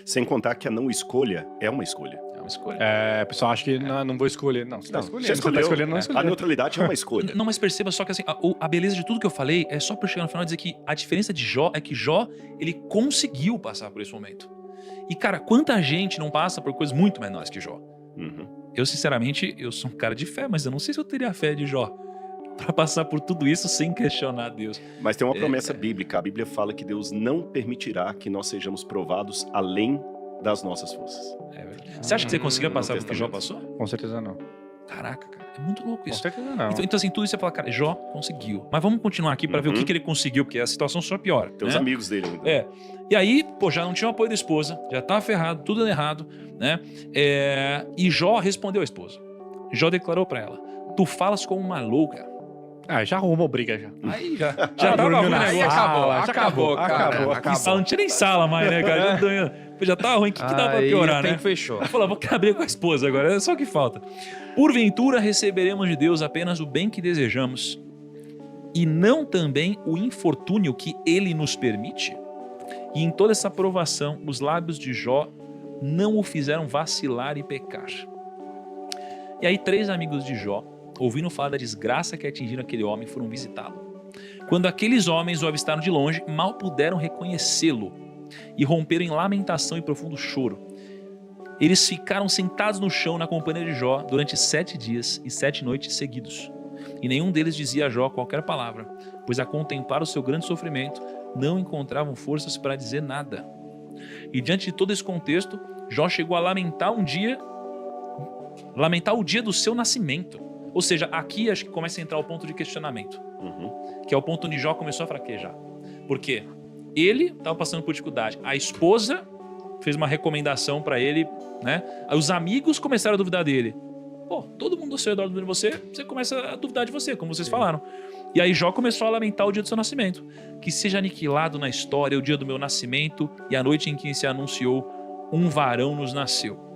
Sem contar que a não escolha é uma escolha. É uma escolha. O pessoal acha que não vou escolher. Não, você tá escolhendo. já Você tá escolheu. escolhendo, não A escolher. neutralidade é uma escolha. Não, mas perceba só que assim, a beleza de tudo que eu falei é só pra chegar no final e dizer que a diferença de Jó é que Jó, ele conseguiu passar por esse momento. E cara, quanta gente não passa por coisas muito menores que Jó? Uhum. Eu, sinceramente, eu sou um cara de fé, mas eu não sei se eu teria a fé de Jó pra passar por tudo isso sem questionar Deus. Mas tem uma promessa bíblica. A Bíblia fala que Deus não permitirá que nós sejamos provados além das nossas forças. É verdade. Você acha que você conseguiu passar no pelo que Jó Testamento. passou? Com certeza não. Caraca, cara, é muito louco Com isso. certeza não. Então, assim, tudo isso você fala, cara, Jó conseguiu. Mas vamos continuar aqui pra ver o que ele conseguiu, porque a situação só piora. Tem os né? amigos dele ainda. É. E aí, pô, já não tinha o apoio da esposa, já tava ferrado, tudo errado, né? E Jó respondeu à esposa. Jó declarou pra ela: tu falas como uma louca. Já arrumou briga já. Aí já tava dormiu ruim o na negócio. acabou, Em sala não tinha nem sala mais, né, cara? Já tava ruim, o que dá pra piorar, né? Fechou. Ela falou: vou abrir com a esposa agora, é só o que falta. Porventura receberemos de Deus apenas o bem que desejamos, e não também o infortúnio que ele nos permite? E em toda essa provação, os lábios de Jó não o fizeram vacilar e pecar. E aí 3 amigos de Jó, ouvindo falar da desgraça que atingiram aquele homem, foram visitá-lo. Quando aqueles homens o avistaram de longe, mal puderam reconhecê-lo e romperam em lamentação e profundo choro. Eles ficaram sentados no chão na companhia de Jó durante 7 dias e 7 noites seguidos. E nenhum deles dizia a Jó qualquer palavra, pois a contemplar o seu grande sofrimento, não encontravam forças para dizer nada. E diante de todo esse contexto, Jó chegou a lamentar o dia do seu nascimento. Ou seja, aqui acho que começa a entrar o ponto de questionamento, que é o ponto onde Jó começou a fraquejar. Por quê? Ele estava passando por dificuldade, a esposa fez uma recomendação para ele, né? Aí os amigos começaram a duvidar dele. Pô, todo mundo ao seu redor duvida de você, você começa a duvidar de você, como vocês falaram. E aí Jó começou a lamentar o dia do seu nascimento. Que seja aniquilado na história o dia do meu nascimento e a noite em que se anunciou um varão nos nasceu.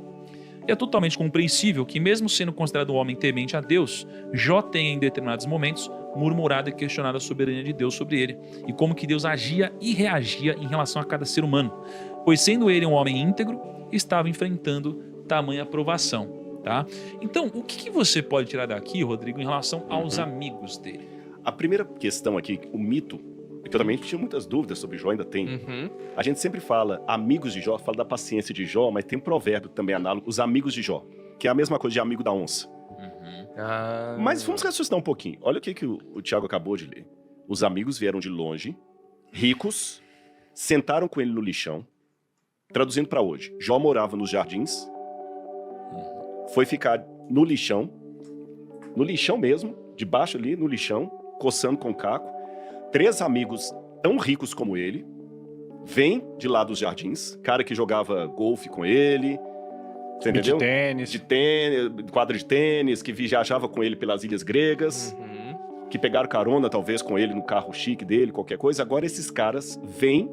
E é totalmente compreensível que, mesmo sendo considerado um homem temente a Deus, Jó tenha em determinados momentos murmurado e questionado a soberania de Deus sobre ele e como que Deus agia e reagia em relação a cada ser humano, pois sendo ele um homem íntegro, estava enfrentando tamanha provação, tá? Então, o que você pode tirar daqui, Rodrigo, em relação aos amigos dele? A primeira questão aqui, o mito, que eu também tinha muitas dúvidas sobre Jó, ainda tem. A gente sempre fala amigos de Jó, fala da paciência de Jó, mas tem um provérbio também análogo, os amigos de Jó, que é a mesma coisa de amigo da onça. Mas vamos raciocinar um pouquinho. Olha o que o Tiago acabou de ler. Os amigos vieram de longe, ricos, sentaram com ele no lixão. Traduzindo para hoje, Jó morava nos jardins, foi ficar no lixão mesmo, debaixo ali, no lixão, coçando com caco. 3 amigos tão ricos como ele, vêm de lá dos jardins, cara que jogava golfe com ele, você entendeu? De tênis. Quadra de tênis, que viajava com ele pelas ilhas gregas, que pegaram carona talvez com ele no carro chique dele, qualquer coisa. Agora esses caras vêm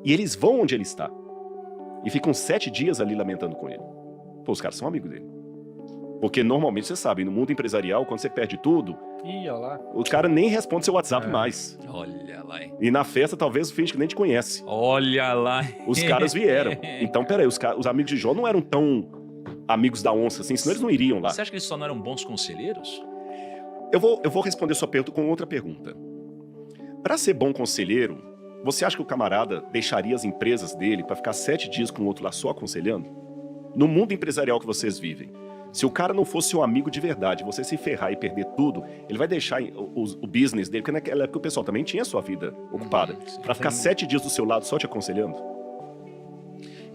e eles vão onde ele está. E ficam 7 dias ali lamentando com ele. Pô, os caras são amigos dele. Porque normalmente, você sabe, no mundo empresarial, quando você perde tudo, Olha lá. o cara nem responde seu WhatsApp mais. Olha lá, hein? E na festa, talvez, finge que nem te conhece. Olha lá. Os caras vieram. Então, peraí, os amigos de Jó não eram tão amigos da onça assim, senão eles não iriam lá. Você acha que eles só não eram bons conselheiros? Eu vou responder sua pergunta com outra pergunta. Para ser bom conselheiro, você acha que o camarada deixaria as empresas dele para ficar 7 dias com o outro lá só aconselhando? No mundo empresarial que vocês vivem, se o cara não fosse seu amigo de verdade, você se ferrar e perder tudo, ele vai deixar o business dele, porque naquela época o pessoal também tinha a sua vida ocupada, para ficar 7 dias do seu lado só te aconselhando?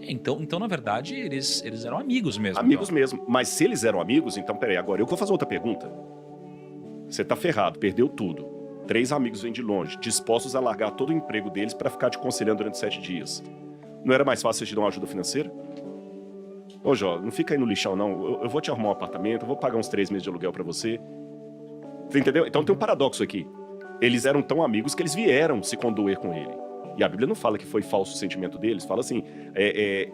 Então, na verdade, eles eram amigos mesmo. Amigos mesmo. Mas se eles eram amigos, então peraí, agora eu vou fazer outra pergunta. Você tá ferrado, perdeu tudo. 3 amigos vêm de longe, dispostos a largar todo o emprego deles para ficar te aconselhando durante 7 dias. Não era mais fácil te dar uma ajuda financeira? Ô, Jó, não fica aí no lixão, não. Eu vou te arrumar um apartamento, eu vou pagar uns 3 meses de aluguel pra você. Você entendeu? Então tem um paradoxo aqui. Eles eram tão amigos que eles vieram se condoer com ele. E a Bíblia não fala que foi falso o sentimento deles. Fala assim,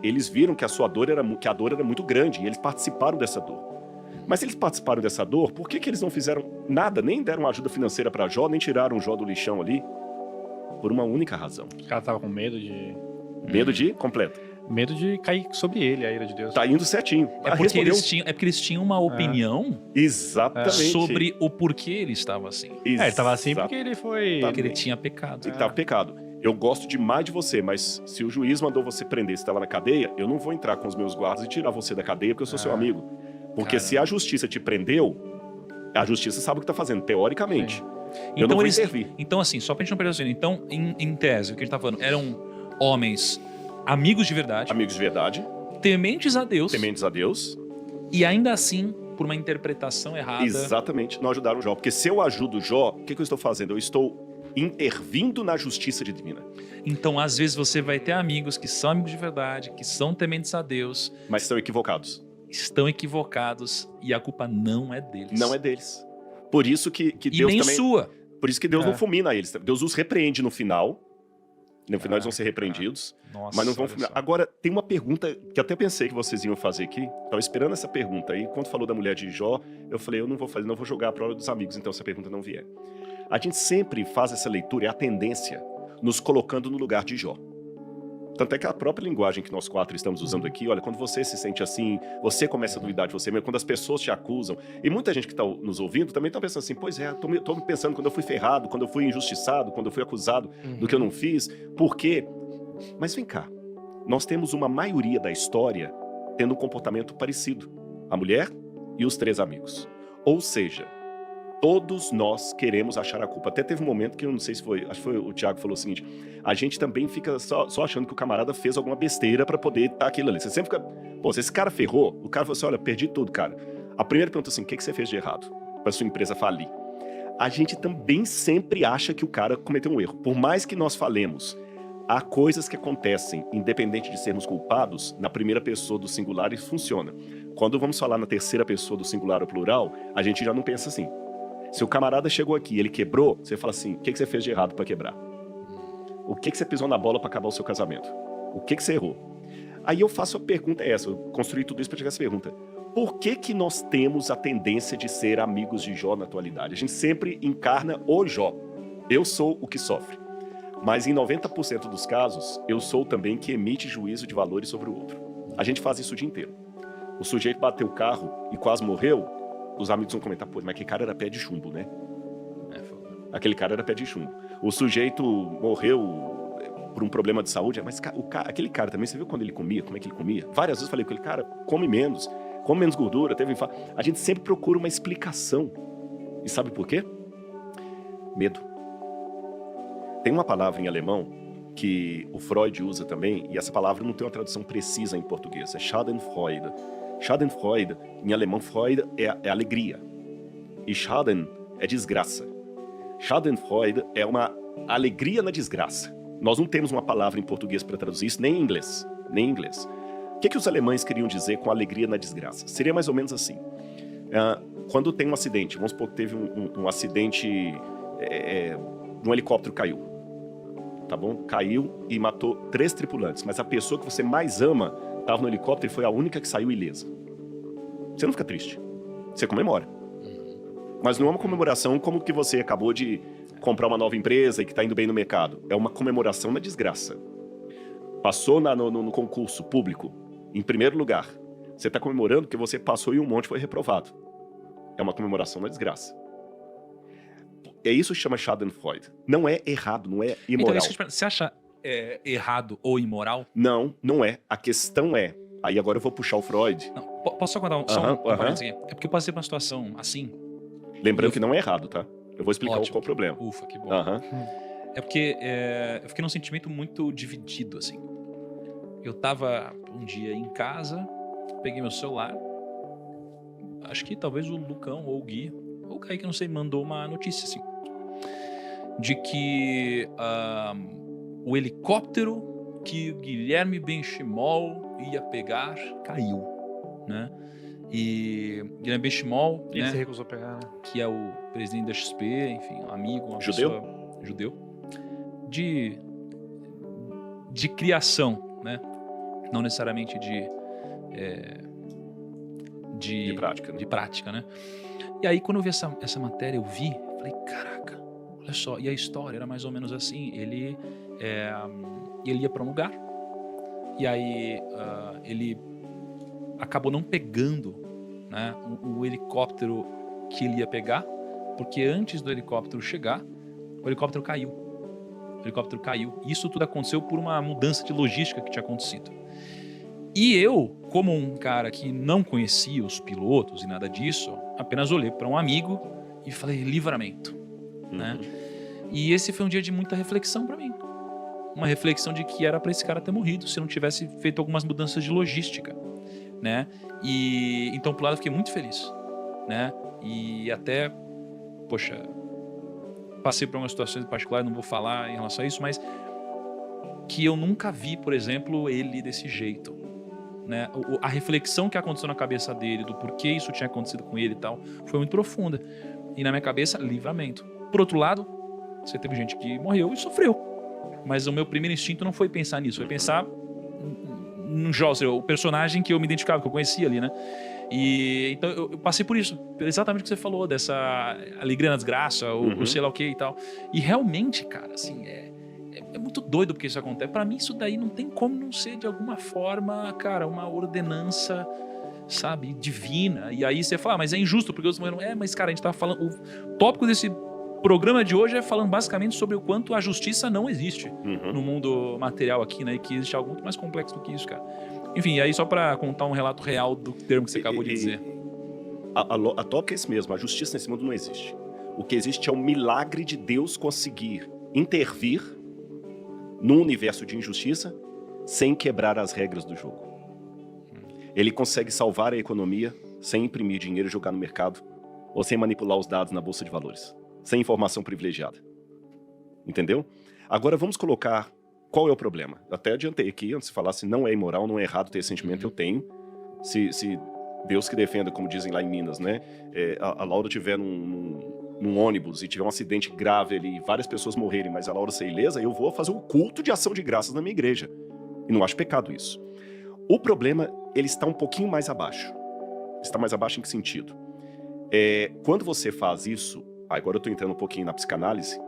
eles viram que a dor era muito grande e eles participaram dessa dor. Mas se eles participaram dessa dor, por que eles não fizeram nada? Nem deram ajuda financeira pra Jó, nem tiraram o Jó do lixão ali? Por uma única razão. O cara tava com medo de... Medo de completo. Medo de cair sobre ele, a ira de Deus. Tá indo certinho. É porque eles tinham uma opinião Exatamente. sobre o porquê ele estava assim. Ele tava assim porque ele foi... Porque ele tinha pecado. Ele tava pecado. Eu gosto demais de você, mas se o juiz mandou você prender, você tá lá na cadeia, eu não vou entrar com os meus guardas e tirar você da cadeia porque eu sou seu amigo. Porque se a justiça te prendeu, a justiça sabe o que tá fazendo, teoricamente. Eu não vou intervir. Então, assim, só pra gente não perder o sentido. Então, em tese, o que a gente tá falando, eram homens amigos de verdade. Amigos de verdade. Tementes a Deus. Tementes a Deus. E ainda assim, por uma interpretação errada... Exatamente, não ajudaram Jó. Porque se eu ajudo Jó, o que eu estou fazendo? Eu estou intervindo na justiça divina. Então, às vezes, você vai ter amigos que são amigos de verdade, que são tementes a Deus. Mas estão equivocados. Estão equivocados e a culpa não é deles. Não é deles. Por isso que Deus e nem também... sua. Por isso que Deus não fulmina eles. Deus os repreende no final. No final eles vão ser repreendidos. Nossa, mas não vão fulminar. Agora, tem uma pergunta que até pensei que vocês iam fazer aqui. Estava esperando essa pergunta aí. Quando falou da mulher de Jó, eu falei, eu não vou fazer, não vou jogar para a hora dos amigos, então se a pergunta não vier. A gente sempre faz essa leitura, é a tendência, nos colocando no lugar de Jó. Tanto é que a própria linguagem que nós quatro estamos usando aqui, olha, quando você se sente assim, você começa a duvidar de você mesmo, quando as pessoas te acusam, e muita gente que está nos ouvindo também está pensando assim, pois é, estou pensando quando eu fui ferrado, quando eu fui injustiçado, quando eu fui acusado do que eu não fiz, por quê? Mas vem cá, nós temos uma maioria da história tendo um comportamento parecido, a mulher e os 3 amigos. Ou seja, todos nós queremos achar a culpa. Até teve um momento que eu não sei se foi, acho que foi o Thiago que falou o seguinte, a gente também fica só achando que o camarada fez alguma besteira pra poder estar aquilo ali. Você sempre fica, pô, se esse cara ferrou, o cara falou assim, olha, perdi tudo, cara. A primeira pergunta assim, o que você fez de errado pra sua empresa falir? A gente também sempre acha que o cara cometeu um erro. Por mais que nós falemos, há coisas que acontecem, independente de sermos culpados, na primeira pessoa do singular isso funciona. Quando vamos falar na terceira pessoa do singular ou plural, a gente já não pensa assim. Se o camarada chegou aqui e ele quebrou, você fala assim, o que você fez de errado para quebrar? O que você pisou na bola para acabar o seu casamento? O que você errou? Aí eu faço a pergunta essa, eu construí tudo isso para chegar a essa pergunta. Por que nós temos a tendência de ser amigos de Jó na atualidade? A gente sempre encarna o Jó. Eu sou o que sofre. Mas em 90% dos casos, eu sou também que emite juízo de valores sobre o outro. A gente faz isso o dia inteiro. O sujeito bateu o carro e quase morreu, os amigos vão comentar, pô, mas aquele cara era pé de chumbo, né? Aquele cara era pé de chumbo. O sujeito morreu por um problema de saúde, mas aquele cara também, você viu quando ele comia, como é que ele comia? Várias vezes eu falei com aquele cara, come menos gordura, teve infarto. A gente sempre procura uma explicação. E sabe por quê? Medo. Tem uma palavra em alemão que o Freud usa também, e essa palavra não tem uma tradução precisa em português, é Schadenfreude. Schadenfreude, em alemão, Freude é alegria. E Schaden é desgraça. Schadenfreude é uma alegria na desgraça. Nós não temos uma palavra em português para traduzir isso, nem em inglês. Nem em inglês. O que os alemães queriam dizer com alegria na desgraça? Seria mais ou menos assim. Quando tem um acidente, vamos supor que teve um acidente, um helicóptero caiu. Tá bom? Caiu e matou 3 tripulantes, mas a pessoa que você mais ama estava no helicóptero e foi a única que saiu ilesa. Você não fica triste. Você comemora. Mas não é uma comemoração como que você acabou de comprar uma nova empresa e que está indo bem no mercado. É uma comemoração na desgraça. Passou no concurso público, em primeiro lugar. Você está comemorando porque você passou e um monte foi reprovado. É uma comemoração na desgraça. É isso que chama Schadenfreude. Não é errado, não é imoral. Então, você acha errado ou imoral? Não, não é. A questão é... Aí agora eu vou puxar o Freud. Não, posso só contar um parênteses aqui? É porque eu passei por uma situação assim... Lembrando que não é errado, tá? Eu vou explicar qual é o problema. Ufa, que bom. É porque eu fiquei num sentimento muito dividido, assim. Eu tava um dia em casa, peguei meu celular, acho que talvez o Lucão ou o Gui, ou o Kaique, não sei, mandou uma notícia, assim, de que o helicóptero que o Guilherme Benchimol ia pegar caiu, né? E Guilherme Benchimol, Ele né, se recusou a pegar, né? que é o presidente da XP, enfim, um amigo, uma Judeu? pessoa judeu, de criação, né? Não necessariamente de prática, né? De prática, né? E aí, quando eu vi essa matéria, eu falei, caraca, olha só. E a história era mais ou menos assim, ele ia para um lugar E aí ele acabou não pegando, né, o helicóptero que ele ia pegar, porque antes do helicóptero chegar, o helicóptero caiu. O helicóptero caiu. Isso tudo aconteceu por uma mudança de logística que tinha acontecido. E eu, como um cara que não conhecia os pilotos e nada disso, apenas olhei para um amigo e falei, livramento. Né? E esse foi um dia de muita reflexão para mim. Uma reflexão de que era para esse cara ter morrido se não tivesse feito algumas mudanças de logística, né? E então, por lado, eu fiquei muito feliz, né? E até, poxa, passei por algumas situações particulares, não vou falar em relação a isso, mas que eu nunca vi, por exemplo, ele desse jeito, né? A reflexão que aconteceu na cabeça dele, do porquê isso tinha acontecido com ele e tal, foi muito profunda. E na minha cabeça, livramento. Por outro lado, você teve gente que morreu e sofreu. Mas o meu primeiro instinto não foi pensar nisso, foi pensar no Joser, o personagem que eu me identificava, que eu conhecia ali, né? E então eu passei por isso, exatamente o que você falou, dessa alegria na desgraça, ou sei lá o que e tal. E realmente, cara, assim, é muito doido porque isso acontece. Pra mim, isso daí não tem como não ser, de alguma forma, cara, uma ordenança, sabe, divina. E aí você fala, mas é injusto, porque os morreram. Mas, cara, a gente tava falando. O tópico desse programa de hoje é falando basicamente sobre o quanto a justiça não existe no mundo material aqui, né? E que existe algo muito mais complexo do que isso, cara. Enfim, aí só pra contar um relato real do termo que você acabou de dizer. A tópica é esse mesmo, a justiça nesse mundo não existe. O que existe é o milagre de Deus conseguir intervir num universo de injustiça sem quebrar as regras do jogo. Ele consegue salvar a economia sem imprimir dinheiro e jogar no mercado, ou sem manipular os dados na bolsa de valores. Sem informação privilegiada. Entendeu? Agora vamos colocar qual é o problema. Eu até adiantei aqui, antes de falar se não é imoral, não é errado ter esse sentimento, eu tenho. Se Deus que defenda, como dizem lá em Minas, né? A Laura estiver num ônibus e tiver um acidente grave ali, várias pessoas morrerem, mas a Laura ser ilesa, eu vou fazer um culto de ação de graças na minha igreja. E não acho pecado isso. O problema, ele está um pouquinho mais abaixo. Está mais abaixo em que sentido? Quando você faz isso, agora eu estou entrando um pouquinho na psicanálise,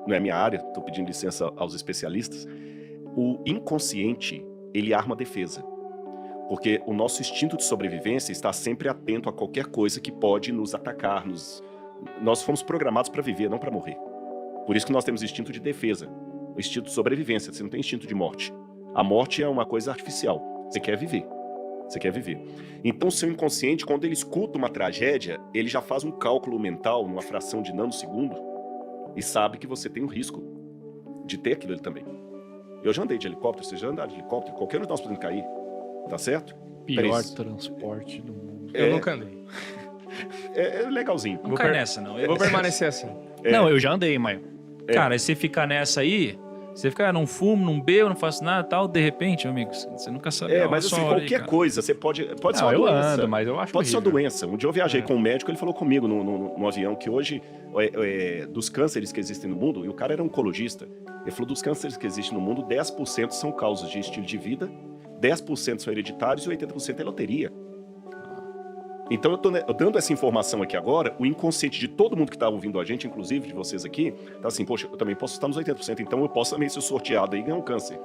não é minha área, estou pedindo licença aos especialistas. O inconsciente, ele arma a defesa. Porque o nosso instinto de sobrevivência está sempre atento a qualquer coisa que pode nos atacar. Nós fomos programados para viver, não para morrer. Por isso que nós temos instinto de defesa, o instinto de sobrevivência, você não tem instinto de morte. A morte é uma coisa artificial, você quer viver. Você quer viver. Então, o seu inconsciente, quando ele escuta uma tragédia, ele já faz um cálculo mental, numa fração de nanosegundo, e sabe que você tem um risco de ter aquilo ali também. Eu já andei de helicóptero, você já andou de helicóptero, qualquer um de nós podemos cair, tá certo? Pior transporte do mundo. Eu nunca andei. É legalzinho. Não cai nessa, não. Eu vou permanecer assim. Não, eu já andei, mas... Cara, se você ficar nessa aí... Você fica, não fumo, não bebo, não faço nada tal, de repente, meu amigo, você nunca sabe. Mas assim, qualquer coisa, você pode ser uma eu doença. Ando, mas eu acho pode ser uma horrível. doença. Um dia eu viajei com um médico, ele falou comigo no avião que hoje, dos cânceres que existem no mundo, e o cara era oncologista, ele falou dos cânceres que existem no mundo, 10% são causas de estilo de vida, 10% são hereditários e 80% é loteria. Então eu tô dando essa informação aqui agora, o inconsciente de todo mundo que está ouvindo a gente, inclusive de vocês aqui, tá assim, poxa, eu também posso estar nos 80%, então eu posso também ser sorteado aí e ganhar um câncer.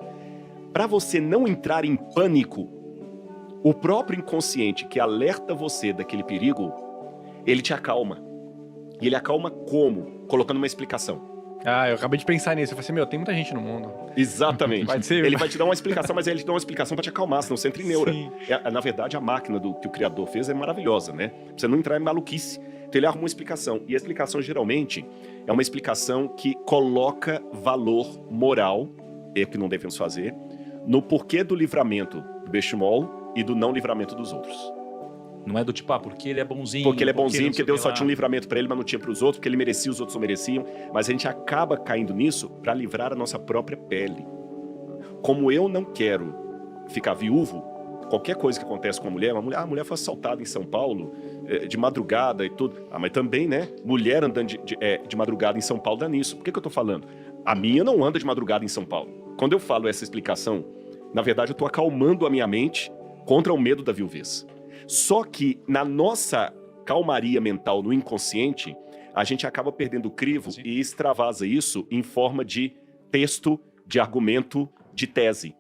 Para você não entrar em pânico, o próprio inconsciente que alerta você daquele perigo, ele te acalma. E ele acalma como? Colocando uma explicação. Eu acabei de pensar nisso. Eu falei assim, tem muita gente no mundo. Exatamente. Vai ser... Ele vai te dar uma explicação, mas ele te dá uma explicação para te acalmar, senão você entra em neura. Na verdade, a máquina que o criador fez é maravilhosa, né? Pra você não entrar em maluquice. Então ele arruma uma explicação. E a explicação, geralmente, é uma explicação que coloca valor moral, que não devemos fazer, no porquê do livramento do Beshmol e do não livramento dos outros. Não é do tipo, porque ele é bonzinho. Porque ele é bonzinho, porque Deus só tinha um livramento para ele, mas não tinha para os outros, porque ele merecia, os outros não mereciam. Mas a gente acaba caindo nisso para livrar a nossa própria pele. Como eu não quero ficar viúvo, qualquer coisa que acontece com a mulher a mulher foi assaltada em São Paulo, de madrugada e tudo. Mas também, né? Mulher andando de madrugada em São Paulo dá nisso. Por que eu tô falando? A minha não anda de madrugada em São Paulo. Quando eu falo essa explicação, na verdade eu tô acalmando a minha mente contra o medo da viuvez. Só que na nossa calmaria mental, no inconsciente, a gente acaba perdendo o crivo e extravasa isso em forma de texto, de argumento, de tese.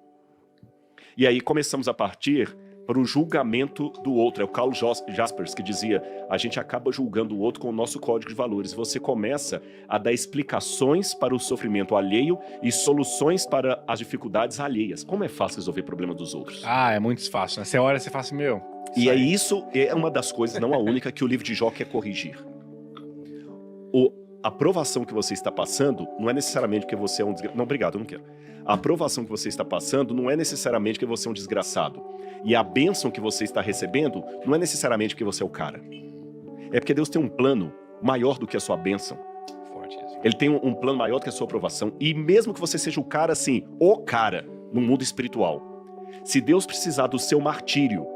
E aí começamos a partir para o julgamento do outro. É o Carl Jaspers que dizia, a gente acaba julgando o outro com o nosso código de valores. Você começa a dar explicações para o sofrimento alheio e soluções para as dificuldades alheias. Como é fácil resolver problema dos outros? Ah, é muito fácil, né? Você olha e você fala assim, meu... E é isso, é uma das coisas, não a única, que o livro de Jó quer corrigir. A aprovação que você está passando não é necessariamente porque você é um desgraçado. Não, obrigado, eu não quero. A aprovação que você está passando não é necessariamente porque você é um desgraçado. E a bênção que você está recebendo não é necessariamente porque você é o cara. É porque Deus tem um plano maior do que a sua bênção. Forte isso. Ele tem um plano maior do que a sua aprovação. E mesmo que você seja o cara, assim, o cara, no mundo espiritual, se Deus precisar do seu martírio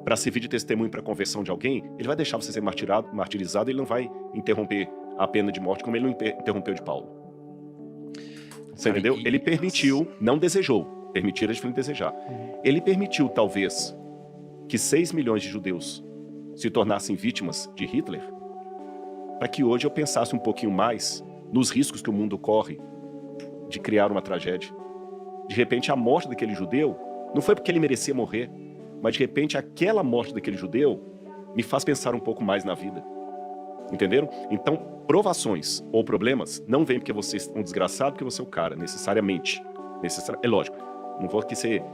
para servir de testemunho para a conversão de alguém, ele vai deixar você ser martirizado e ele não vai interromper a pena de morte como ele não interrompeu de Paulo. Você entendeu? Ele permitiu, não desejou. Permitir é diferente de desejar. Ele permitiu, talvez, que 6 milhões de judeus se tornassem vítimas de Hitler, para que hoje eu pensasse um pouquinho mais nos riscos que o mundo corre de criar uma tragédia. De repente, a morte daquele judeu não foi porque ele merecia morrer, mas de repente aquela morte daquele judeu me faz pensar um pouco mais na vida. Entenderam? Então, provações ou problemas não vêm porque você é um desgraçado, porque você é o cara, necessariamente. É lógico, não vou aqui ser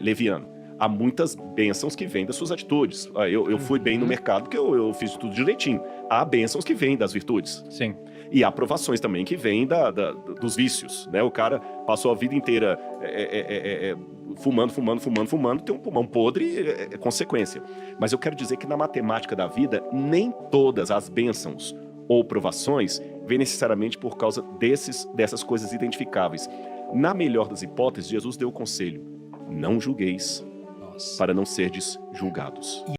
leviano. Há muitas bênçãos que vêm das suas atitudes. Eu fui bem no mercado porque eu fiz tudo direitinho. Há bênçãos que vêm das virtudes. Sim. E há provações também que vêm dos vícios, né? O cara passou a vida inteira fumando, tem um pulmão podre, é consequência. Mas eu quero dizer que na matemática da vida, nem todas as bênçãos ou provações vêm necessariamente por causa dessas coisas identificáveis. Na melhor das hipóteses, Jesus deu o conselho: não julgueis, para não serdes julgados.